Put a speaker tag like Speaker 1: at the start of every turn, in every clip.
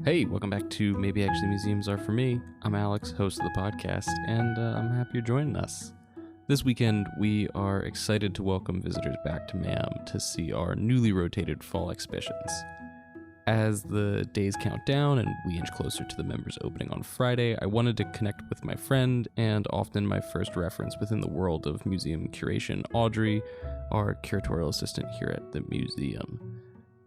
Speaker 1: Hey, welcome back to Maybe Actually Museums Are For Me. I'm Alex, host of the podcast, and I'm happy you're joining us. This weekend, we are excited to welcome visitors back to MAM to see our newly rotated fall exhibitions. As the days count down and we inch closer to the members' opening on Friday, I wanted to connect with my friend and often my first reference within the world of museum curation, Audrey, our curatorial assistant here at the museum.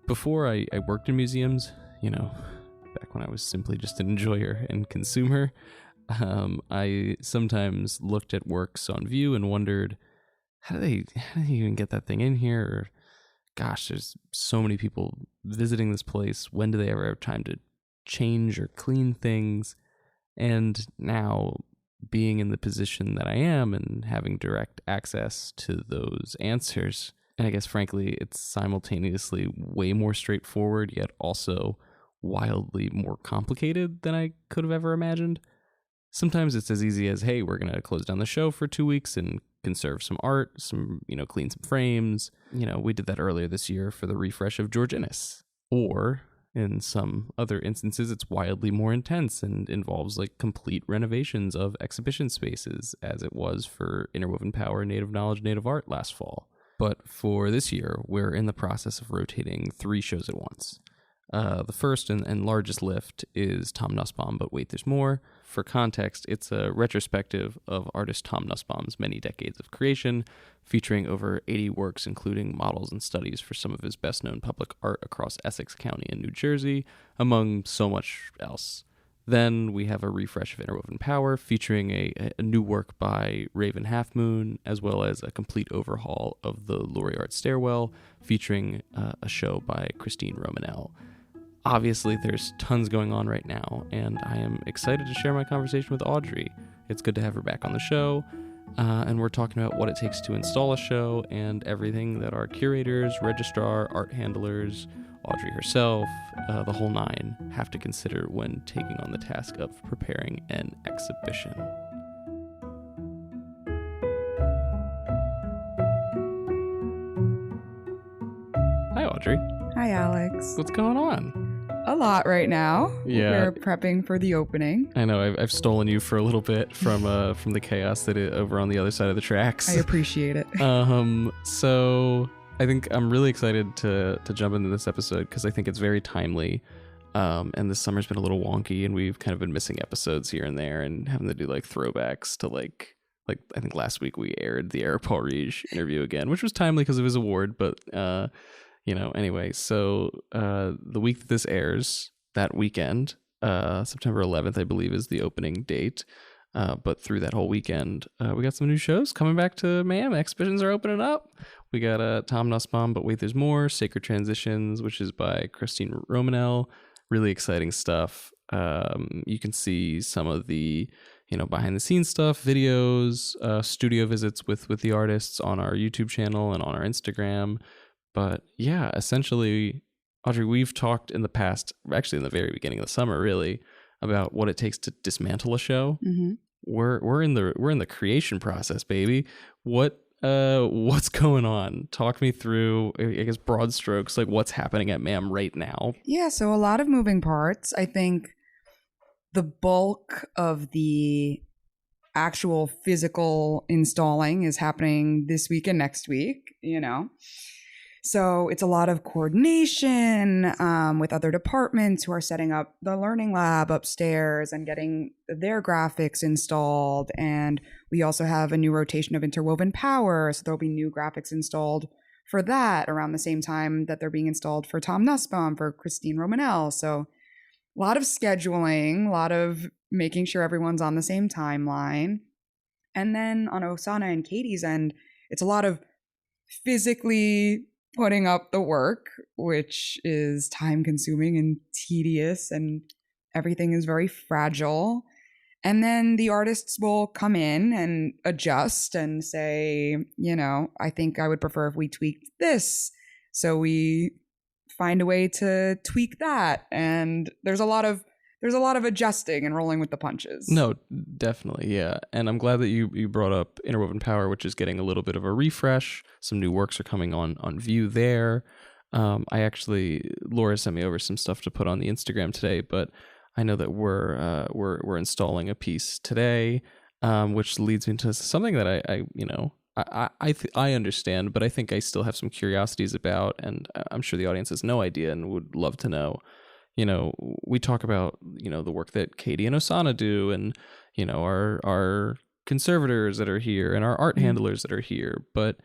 Speaker 1: Before I worked in museums, back when I was simply just an enjoyer and consumer, I sometimes looked at works on view and wondered, how do they even get that thing in here? Or, gosh, there's so many people visiting this place. When do they ever have time to change or clean things? And now, being in the position that I am and having direct access to those answers, and I guess frankly, it's simultaneously way more straightforward, yet also wildly more complicated than I could have ever imagined. Sometimes it's as easy as, hey, we're going to close down the show for 2 weeks and conserve some art, clean some frames. We did that earlier this year for the refresh of George Innes. Or in some other instances, it's wildly more intense and involves complete renovations of exhibition spaces, as it was for Interwoven Power, Native Knowledge, Native Art last fall. But for this year, we're in the process of rotating 3 shows at once. The first and largest lift is Tom Nussbaum, but wait, there's more. For context, it's a retrospective of artist Tom Nussbaum's many decades of creation, featuring over 80 works, including models and studies for some of his best-known public art across Essex County and New Jersey, among so much else. Then we have a refresh of Interwoven Power, featuring a new work by Raven Half Moon, as well as a complete overhaul of the Laurie Art Stairwell, featuring a show by Christine Romanell. Obviously, there's tons going on right now, and I am excited to share my conversation with Audrey. It's good to have her back on the show, and we're talking about what it takes to install a show and everything that our curators, registrar, art handlers, Audrey herself, the whole nine, have to consider when taking on the task of preparing an exhibition. Hi, Audrey.
Speaker 2: Hi, Alex.
Speaker 1: What's going on?
Speaker 2: A lot right now.
Speaker 1: Yeah.
Speaker 2: We're prepping for the opening.
Speaker 1: I know, I've stolen you for a little bit from the chaos that is over on the other side of the tracks.
Speaker 2: I appreciate it.
Speaker 1: So I think I'm really excited to jump into this episode because I think it's very timely. And this summer's been a little wonky, and we've kind of been missing episodes here and there, and having to do throwbacks to like I think last week we aired the Eric Paul Riege interview again, which was timely because of his award, but anyway, so the week that this airs, that weekend, September 11th, I believe, is the opening date. But through that whole weekend, we got some new shows coming back to MAM. Exhibitions are opening up. We got Tom Nussbaum, but wait, there's more. Sacred Transitions, which is by Christine Romanell. Really exciting stuff. You can see some of the behind the scenes stuff, videos, studio visits with the artists on our YouTube channel and on our Instagram. But yeah, essentially, Audrey, we've talked in the past, actually in the very beginning of the summer, really, about what it takes to dismantle a show. Mm-hmm. We're in the creation process, baby. What's going on? Talk me through, I guess, broad strokes, what's happening at MAM right now.
Speaker 2: Yeah, so a lot of moving parts. I think the bulk of the actual physical installing is happening this week and next week, So it's a lot of coordination with other departments who are setting up the learning lab upstairs and getting their graphics installed. And we also have a new rotation of Interwoven Power, so there'll be new graphics installed for that around the same time that they're being installed for Tom Nussbaum, for Christine Romanell. So a lot of scheduling, a lot of making sure everyone's on the same timeline. And then on Osana and Katie's end, it's a lot of physically putting up the work, which is time consuming and tedious, and everything is very fragile. And then the artists will come in and adjust and say, I think I would prefer if we tweaked this. So we find a way to tweak that. And there's a lot of adjusting and rolling with the punches.
Speaker 1: No, definitely, yeah. And I'm glad that you brought up Interwoven Power, which is getting a little bit of a refresh. Some new works are coming on view there. Laura sent me over some stuff to put on the Instagram today, but I know that we're installing a piece today, which leads me to something that I understand, but I think I still have some curiosities about, and I'm sure the audience has no idea and would love to know. We talk about, the work that Katie and Osana do, and, our conservators that are here and our art handlers that are here. But,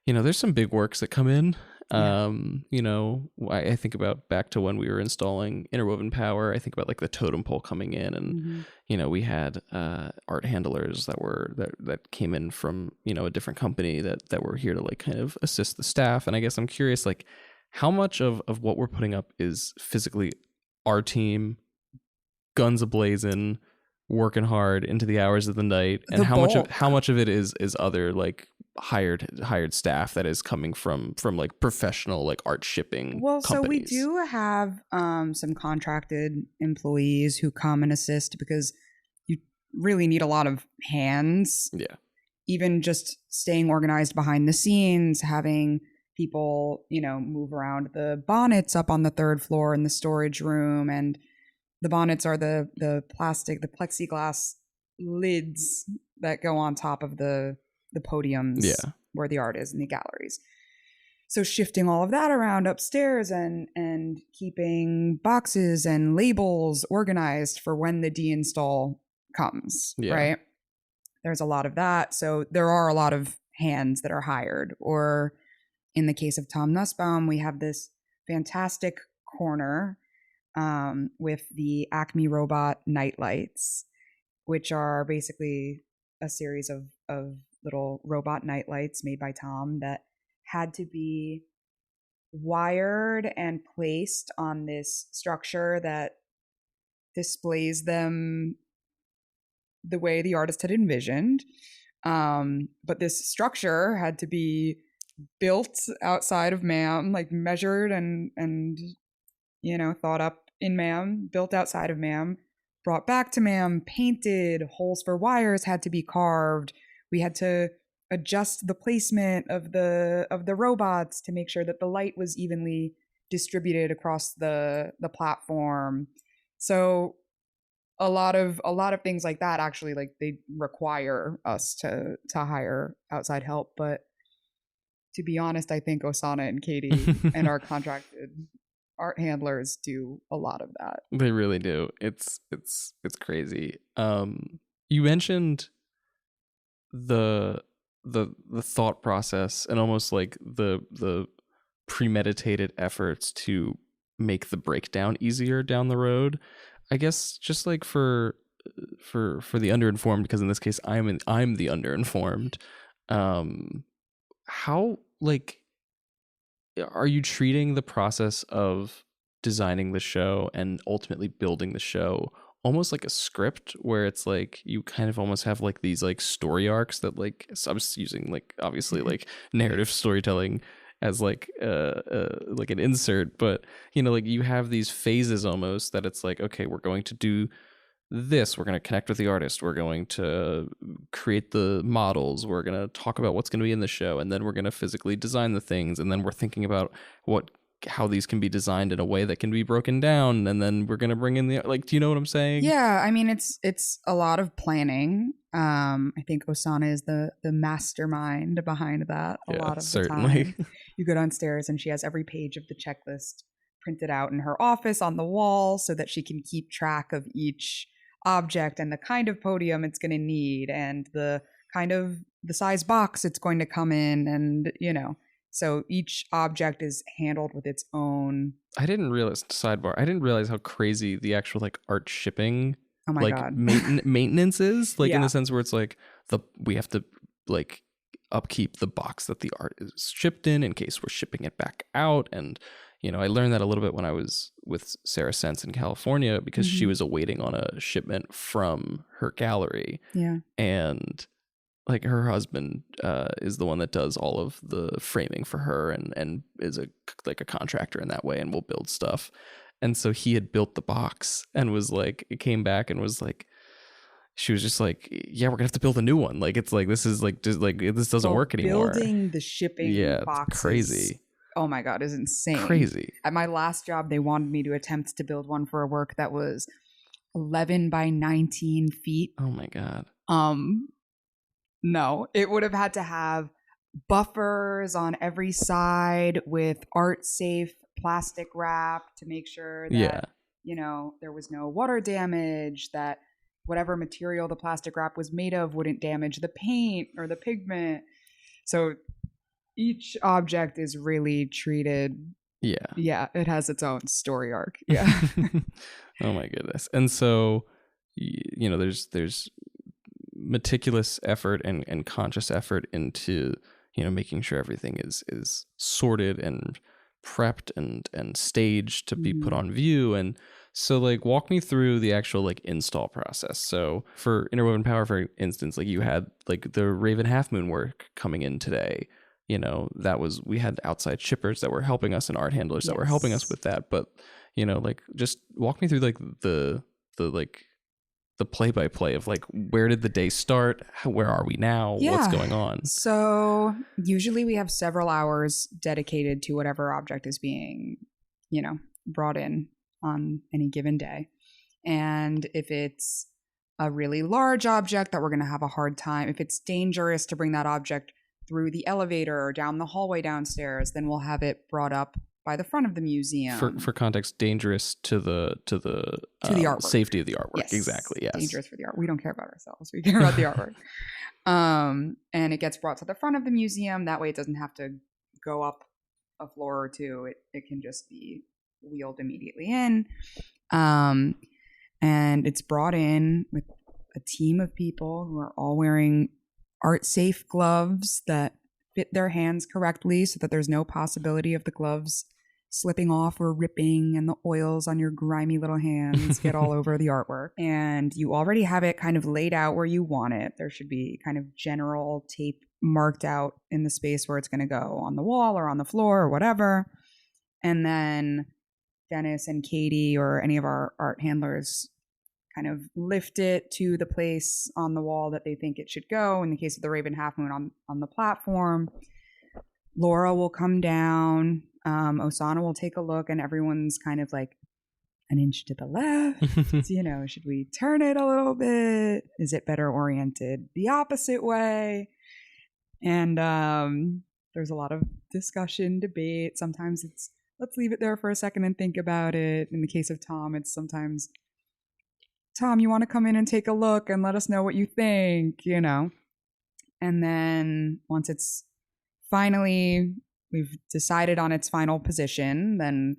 Speaker 1: there's some big works that come in.
Speaker 2: Yeah.
Speaker 1: I think about back to when we were installing Interwoven Power. I think about like the totem pole coming in, and we had art handlers that came in from a different company that were here to like kind of assist the staff. And I guess I'm curious, like, how much of what we're putting up is physically our team, guns ablazing, working hard into the hours of the night, and how much of it is other like hired staff that is coming from like professional like art shipping companies.
Speaker 2: So we do have some contracted employees who come and assist because you really need a lot of hands.
Speaker 1: Yeah.
Speaker 2: Even just staying organized behind the scenes, having people, move around the bonnets up on the third floor in the storage room. And the bonnets are the plexiglass lids that go on top of the podiums where the art is in the galleries. So shifting all of that around upstairs and keeping boxes and labels organized for when the deinstall comes, right? There's a lot of that. So there are a lot of hands that are hired. Or in the case of Tom Nussbaum, we have this fantastic corner with the Acme Robot night lights, which are basically a series of little robot night lights made by Tom that had to be wired and placed on this structure that displays them the way the artist had envisioned. But this structure had to be built outside of MAM, like measured and thought up in MAM, built outside of MAM, brought back to MAM, painted, holes for wires had to be carved. We had to adjust the placement of the robots to make sure that the light was evenly distributed across the platform. So a lot of things like that actually, like, they require us to hire outside help. But to be honest, I think Osana and Katie and our contracted art handlers do a lot of that.
Speaker 1: They really do. It's crazy. You mentioned the thought process and almost like the premeditated efforts to make the breakdown easier down the road. I guess just like for the underinformed, because in this case I'm the underinformed. How, like, are you treating the process of designing the show and ultimately building the show almost like a script, where it's like you kind of almost have like these like story arcs that, like, so I'm just using like obviously like narrative storytelling as like an insert, but like you have these phases almost that it's like, okay, we're going to do this, we're going to connect with the artist, we're going to create the models, we're going to talk about what's going to be in the show, and then we're going to physically design the things, and then we're thinking about how these can be designed in a way that can be broken down, and then we're going to bring in the, like, do you know what I'm saying?
Speaker 2: Yeah, I mean, it's a lot of planning. I think Osana is the mastermind behind that a lot of
Speaker 1: certainly.
Speaker 2: the time. You go downstairs and she has every page of the checklist printed out in her office on the wall so that she can keep track of each object and the kind of podium it's going to need and the kind of the size box it's going to come in, and so each object is handled with its own.
Speaker 1: I didn't realize how crazy the actual like art shipping
Speaker 2: God.
Speaker 1: maintenance is, like,
Speaker 2: Yeah.
Speaker 1: in the sense where it's like we have to like upkeep the box that the art is shipped in case we're shipping it back out. And I learned that a little bit when I was with Sarah Sense in California, because she was awaiting on a shipment from her gallery.
Speaker 2: Yeah.
Speaker 1: And like her husband is the one that does all of the framing for her and is a contractor in that way and will build stuff. And so he had built the box and was like, it came back and was like, she was just like, yeah, we're gonna have to build a new one. Like, it's like, this is like, just like, this doesn't work anymore.
Speaker 2: Building the shipping boxes,
Speaker 1: it's crazy.
Speaker 2: oh my God, is insane.
Speaker 1: Crazy.
Speaker 2: At my last job, they wanted me to attempt to build one for a work that was 11 by 19 feet.
Speaker 1: Oh my God.
Speaker 2: No, it would have had to have buffers on every side with art safe plastic wrap to make sure that, there was no water damage, that whatever material the plastic wrap was made of wouldn't damage the paint or the pigment. So each object is really treated. Yeah, it has its own story arc. Yeah.
Speaker 1: Oh my goodness. And so, there's meticulous effort and conscious effort into, making sure everything is sorted and prepped and staged to be put on view. And so, like, walk me through the actual, like, install process. So for Interwoven Power, for instance, like, you had, like, the Raven Half Moon work coming in today. We had outside shippers that were helping us and art handlers that were helping us with that. But, like, just walk me through, like, the play-by-play of, like, where did the day start? Where are we now?
Speaker 2: Yeah.
Speaker 1: What's going on?
Speaker 2: So usually we have several hours dedicated to whatever object is being, brought in on any given day. And if it's a really large object that we're going to have a hard time, if it's dangerous to bring that object through the elevator or down the hallway downstairs, then we'll have it brought up by the front of the museum. For
Speaker 1: context, dangerous to the
Speaker 2: artwork.
Speaker 1: Safety of the artwork.
Speaker 2: Yes.
Speaker 1: Exactly. Yes.
Speaker 2: Dangerous for the art. We don't care about ourselves. We care about the artwork. And it gets brought to the front of the museum. That way it doesn't have to go up a floor or two. It can just be wheeled immediately in. And it's brought in with a team of people who are all wearing art safe gloves that fit their hands correctly so that there's no possibility of the gloves slipping off or ripping and the oils on your grimy little hands get all over the artwork. And you already have it kind of laid out where you want it. There should be kind of general tape marked out in the space where it's going to go, on the wall or on the floor or whatever. And then Dennis and Katie or any of our art handlers kind of lift it to the place on the wall that they think it should go. In the case of the Raven Half Moon, on the platform, Laura will come down, Osana will take a look, and everyone's kind of like an inch to the left. Should we turn it a little bit? Is it better oriented the opposite way? And there's a lot of discussion, debate. Sometimes it's, let's leave it there for a second and think about it. In the case of Tom, it's sometimes, Tom, you want to come in and take a look and let us know what you think, And then once it's finally, we've decided on its final position, then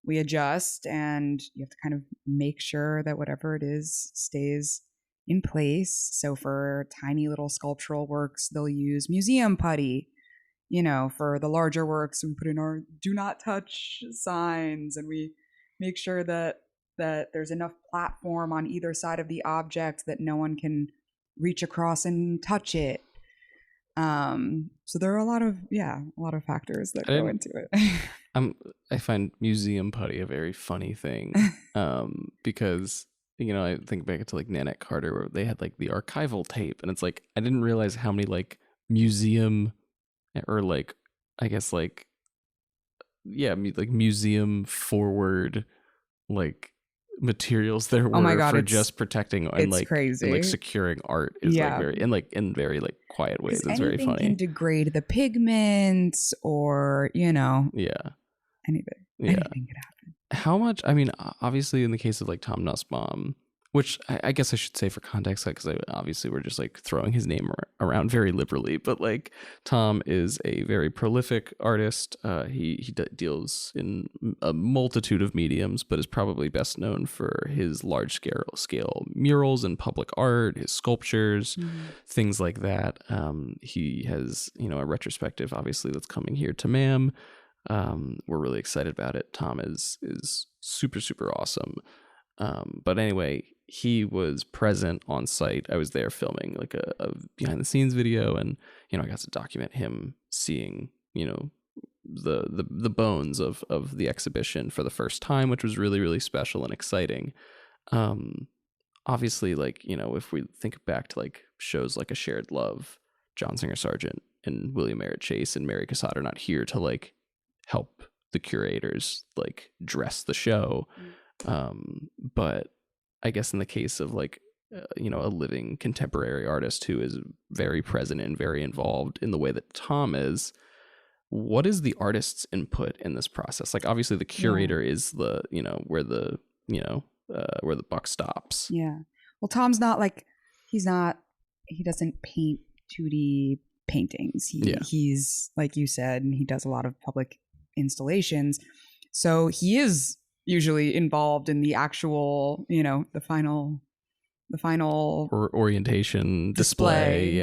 Speaker 2: we adjust, and you have to kind of make sure that whatever it is stays in place. So for tiny little sculptural works, they'll use museum putty. For the larger works, we put in our do not touch signs, and we make sure that there's enough platform on either side of the object that no one can reach across and touch it. So there are a lot of factors that go into it.
Speaker 1: I find museum putty a very funny thing, because I think back to like Nanette Carter, where they had like the archival tape, and it's like I didn't realize how many like museum or like I guess like like museum forward like materials there were for just protecting and like
Speaker 2: crazy.
Speaker 1: And like securing art is like very in very like quiet ways. It's very funny.
Speaker 2: Can degrade the pigments or anything. Anything could happen.
Speaker 1: How much? I mean, obviously, in the case of like Tom Nussbaum, which I guess I should say for context, because obviously we're just like throwing his name around very liberally, but like Tom is a very prolific artist. He deals in a multitude of mediums, but is probably best known for his large scale murals and public art, his sculptures, things like that. He has a retrospective, obviously, that's coming here to MAM. We're really excited about it. Tom is super, super awesome. But anyway, he was present on site. I was there filming like a behind the scenes video, and I got to document him seeing the bones of the exhibition for the first time, which was really, really special and exciting. Obviously, like if we think back to like shows like A Shared Love, John Singer Sargent and William Merritt Chase and Mary Cassatt are not here to like help the curators like dress the show. But I guess in the case of like a living contemporary artist who is very present and very involved in the way that Tom is, what is the artist's input in this process? Like obviously the curator is the where the buck stops.
Speaker 2: Yeah. Well, Tom's not like he doesn't paint 2D paintings. He's like you said, and he does a lot of public installations. So he is usually involved in the actual, the final
Speaker 1: or orientation display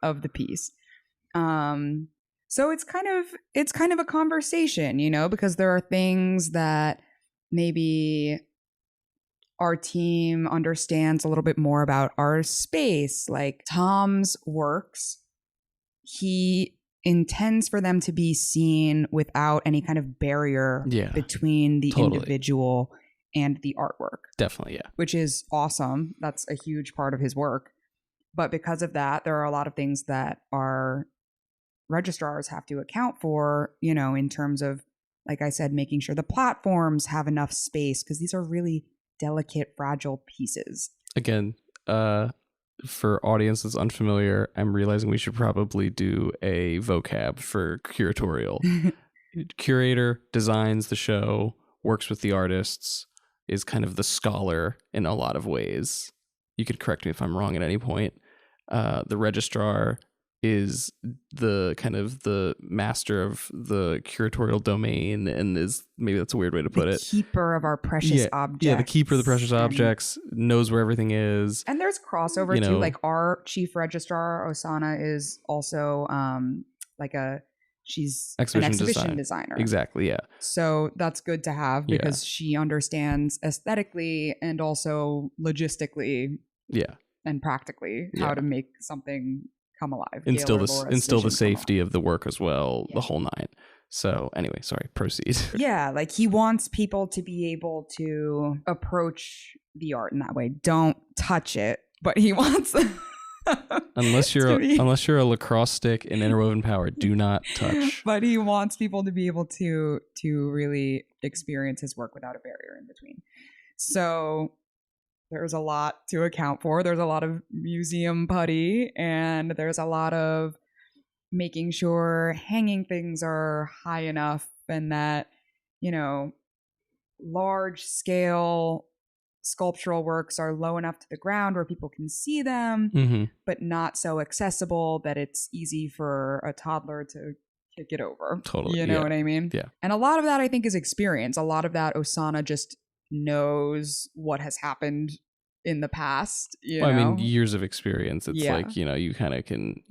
Speaker 2: of the piece. So it's kind of a conversation, because there are things that maybe our team understands a little bit more about our space. Like Tom's works, he intends for them to be seen without any kind of barrier between the individual and the artwork.
Speaker 1: Definitely, yeah.
Speaker 2: Which is awesome. That's a huge part of his work. But because of that, there are a lot of things that our registrars have to account for, in terms of, like I said, making sure the platforms have enough space, because these are really delicate, fragile pieces.
Speaker 1: Again, for audiences unfamiliar, I'm realizing we should probably do a vocab for curatorial. Curator designs the show, works with the artists, is kind of the scholar in a lot of ways. You could correct me if I'm wrong at any point. The registrar is the kind of the master of the curatorial domain, and is, maybe that's a weird way to put it,
Speaker 2: keeper of our precious objects.
Speaker 1: Yeah, the keeper of the precious objects, knows where everything is.
Speaker 2: And there's crossover too. Like our chief registrar, Osana, is also she's an exhibition designer.
Speaker 1: Exactly, yeah.
Speaker 2: So that's good to have, because she understands aesthetically and also logistically and practically how to make something come alive.
Speaker 1: Instill the safety of the work as well, the whole nine. So anyway, sorry, proceed.
Speaker 2: Yeah, like he wants people to be able to approach the art in that way. Don't touch it, but he wants
Speaker 1: unless you're a lacrosse stick in interwoven power, do not touch.
Speaker 2: But he wants people to be able to really experience his work without a barrier in between. So there's a lot to account for. There's a lot of museum putty, and there's a lot of making sure hanging things are high enough, and that, large scale sculptural works are low enough to the ground where people can see them, but not so accessible that it's easy for a toddler to kick it over.
Speaker 1: Totally.
Speaker 2: You know what I mean?
Speaker 1: Yeah.
Speaker 2: And a lot of that, I think, is experience. A lot of that, Osana just knows what has happened in the past.
Speaker 1: I mean, years of experience. It's like, you kind of can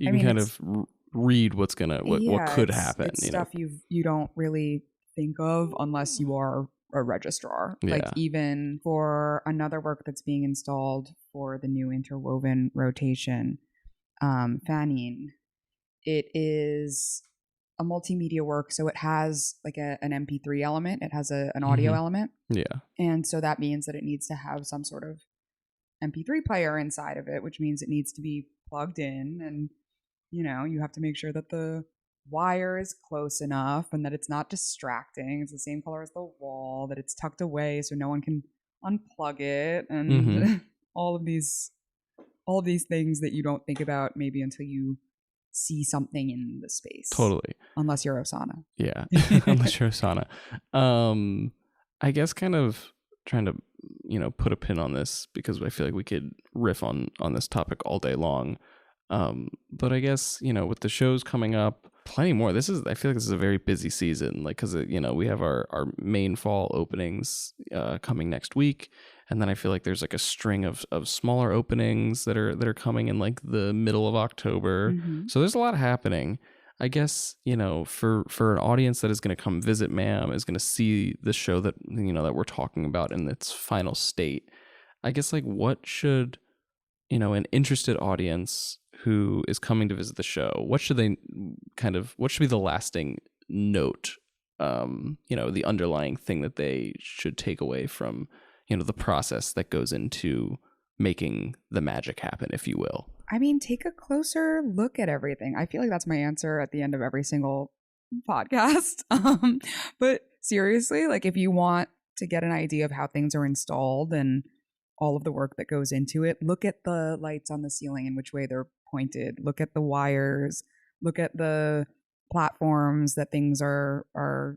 Speaker 1: read what could happen.
Speaker 2: It's stuff you don't really think of unless you are a registrar. Like even for another work that's being installed for the new interwoven rotation, Fanning, it is a multimedia work, so it has like an MP3 element. It has an audio element.
Speaker 1: Yeah.
Speaker 2: And so that means that it needs to have some sort of MP3 player inside of it, which means it needs to be plugged in, and you have to make sure that the wire is close enough and that it's not distracting. It's the same color as the wall, that it's tucked away so no one can unplug it, and all of these things that you don't think about maybe until you see something in the space.
Speaker 1: Totally.
Speaker 2: Unless you're Osana.
Speaker 1: Yeah. Unless you're Osana. I guess kind of trying to, put a pin on this, because I feel like we could riff on this topic all day long. But I guess, with the shows coming up, plenty more. I feel like this is a very busy season, like, because, we have our main fall openings coming next week. And then I feel like there's like a string of smaller openings that are coming in like the middle of October. So there's a lot happening. I guess, for an audience that is going to come visit MAM, is going to see the show that, that we're talking about in its final state. I guess, like, what should, an interested audience who is coming to visit the show, what should be the lasting note, the underlying thing that they should take away from, the process that goes into making the magic happen, if you will?
Speaker 2: I mean, take a closer look at everything. I feel like that's my answer at the end of every single podcast. But seriously, like if you want to get an idea of how things are installed and all of the work that goes into it, look at the lights on the ceiling and which way they're pointed. Look at the wires. Look at the platforms that things are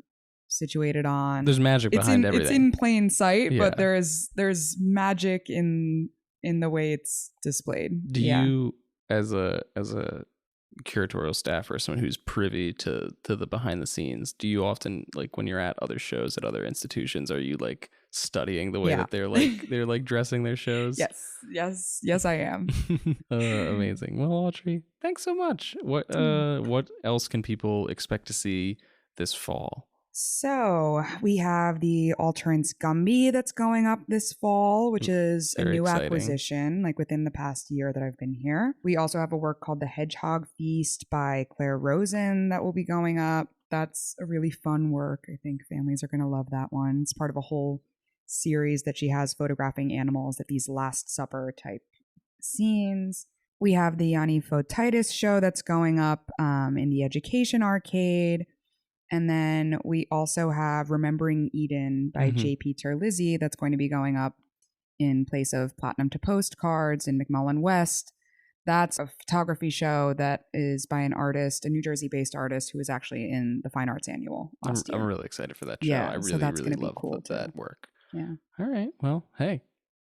Speaker 2: situated on.
Speaker 1: There's magic behind everything.
Speaker 2: It's in plain sight,
Speaker 1: Yeah.
Speaker 2: but there's magic in the way it's displayed.
Speaker 1: Do you, as a curatorial staff or someone who's privy to the behind the scenes, do you often, like when you're at other shows at other institutions, are you like studying the way that they're like dressing their shows?
Speaker 2: Yes, I am.
Speaker 1: Amazing. Well, Audrey, thanks so much. What else can people expect to see this fall?
Speaker 2: So we have the Alterance Gumby that's going up this fall, which is a new acquisition, like within the past year that I've been here. We also have a work called The Hedgehog Feast by Claire Rosen that will be going up. That's a really fun work. I think families are going to love that one. It's part of a whole series that she has photographing animals at these Last Supper type scenes. We have the Yanni Fotitis show that's going up in the Education Arcade. And then we also have Remembering Eden by J.P. Terlizzi that's going to be going up in place of Platinum to Postcards in McMullen West. That's a photography show that is by an artist, a New Jersey-based artist who was actually in the Fine Arts Annual last year.
Speaker 1: I'm really excited for that show.
Speaker 2: Yeah,
Speaker 1: I really,
Speaker 2: so that's
Speaker 1: really
Speaker 2: gonna
Speaker 1: love
Speaker 2: be cool
Speaker 1: that work.
Speaker 2: Yeah.
Speaker 1: All right. Well, hey,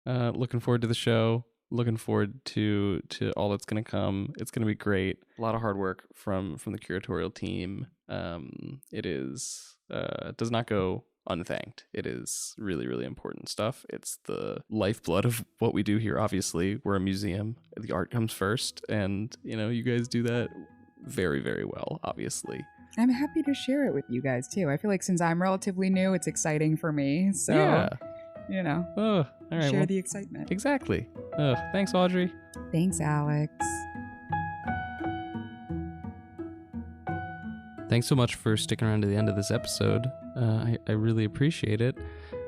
Speaker 1: looking forward to the show. Looking forward to all that's going to come. It's going to be great. A lot of hard work from the curatorial team. It does not go unthanked. It is really, really important stuff. It's the lifeblood of what we do here. Obviously, we're a museum. The art comes first, and you guys do that very, very well. Obviously,
Speaker 2: I'm happy to share it with you guys too. I feel like since I'm relatively new, it's exciting for me. So
Speaker 1: yeah.
Speaker 2: All right, share the excitement.
Speaker 1: Exactly. Thanks, Audrey.
Speaker 2: Thanks, Alex.
Speaker 1: Thanks so much for sticking around to the end of this episode. I really appreciate it.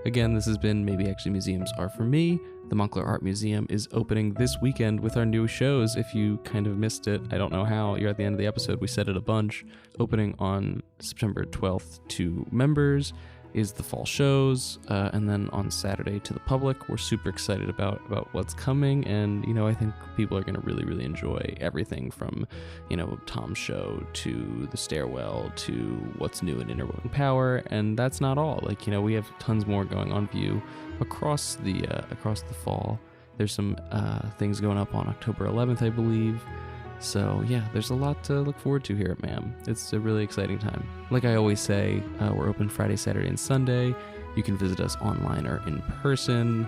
Speaker 1: Again, this has been Maybe Actually Museums Are For Me. The Montclair Art Museum is opening this weekend with our new shows. If you kind of missed it, I don't know how. You're at the end of the episode. We said it a bunch. Opening on September 12th to members is the fall shows, and then on Saturday to the public. We're super excited about what's coming, and I think people are going to really, really enjoy everything from Tom's show to the stairwell to what's new in Interwoven Power. And that's not all. We have tons more going on view across the fall. There's some things going up on October 11th, I believe. So yeah, there's a lot to look forward to here at MAM. It's a really exciting time. Like I always say, we're open Friday, Saturday, and Sunday. You can visit us online or in person.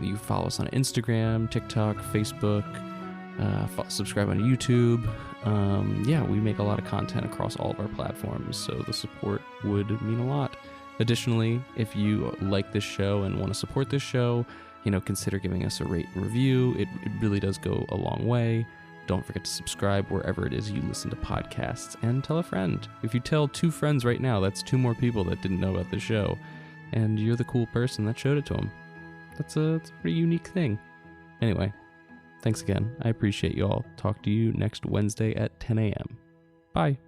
Speaker 1: You follow us on Instagram, TikTok, Facebook, subscribe on YouTube. We make a lot of content across all of our platforms, so the support would mean a lot. Additionally, if you like this show and want to support this show, consider giving us a rate and review. It really does go a long way. Don't forget to subscribe wherever it is you listen to podcasts, and tell a friend. If you tell 2 friends right now, that's 2 more people that didn't know about the show, and you're the cool person that showed it to them. That's a pretty unique thing. Anyway, thanks again. I appreciate you all. Talk to you next Wednesday at 10 a.m. Bye.